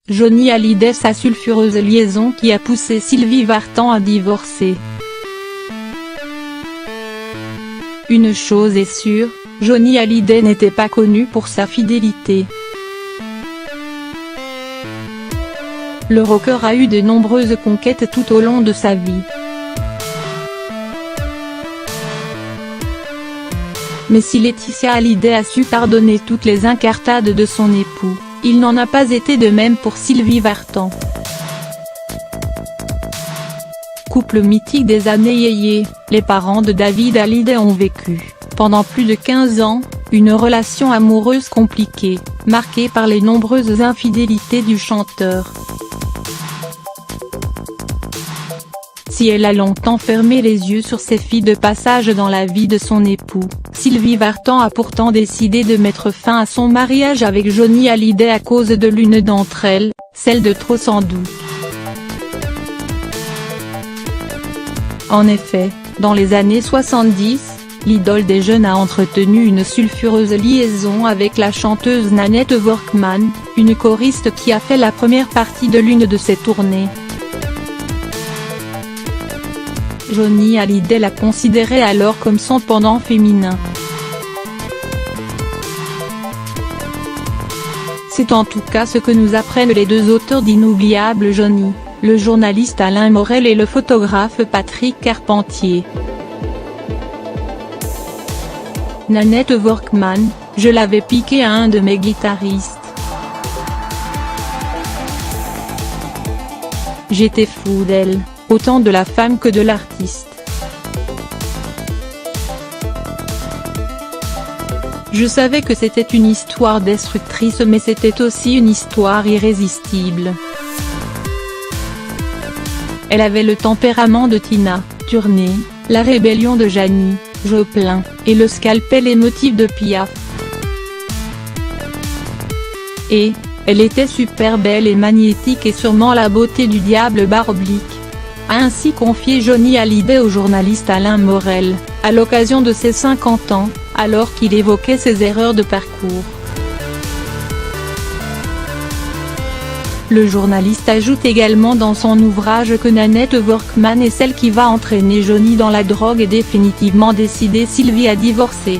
Johnny Hallyday, sa sulfureuse liaison qui a poussé Sylvie Vartan à divorcer. Une chose est sûre, Johnny Hallyday n'était pas connu pour sa fidélité. Le rocker a eu de nombreuses conquêtes tout au long de sa vie. Mais si Laetitia Hallyday a su pardonner toutes les incartades de son époux, il n'en a pas été de même pour Sylvie Vartan. Couple mythique des années yéyé, les parents de David Hallyday ont vécu, pendant plus de 15 ans, une relation amoureuse compliquée, marquée par les nombreuses infidélités du chanteur. Si elle a longtemps fermé les yeux sur ces filles de passage dans la vie de son époux, Sylvie Vartan a pourtant décidé de mettre fin à son mariage avec Johnny Hallyday à cause de l'une d'entre elles, celle de trop sans doute. En effet, dans les années 70, l'idole des jeunes a entretenu une sulfureuse liaison avec la chanteuse Nanette Workman, une choriste qui a fait la première partie de l'une de ses tournées. Johnny Hallyday la considérait alors comme son pendant féminin. C'est en tout cas ce que nous apprennent les deux auteurs d'Inoubliable Johnny, le journaliste Alain Morel et le photographe Patrick Carpentier. Nanette Workman, je l'avais piquée à un de mes guitaristes. J'étais fou d'elle, autant de la femme que de l'artiste. Je savais que c'était une histoire destructrice mais c'était aussi une histoire irrésistible. Elle avait le tempérament de Tina Turner, la rébellion de Janis Joplin, et le scalpel émotif de Piaf. Et, elle était super belle et magnétique et sûrement la beauté du diable barbolique, a ainsi confié Johnny Hallyday au journaliste Alain Morel, à l'occasion de ses 50 ans, alors qu'il évoquait ses erreurs de parcours. Le journaliste ajoute également dans son ouvrage que Nanette Workman est celle qui va entraîner Johnny dans la drogue et définitivement décider Sylvie à divorcer.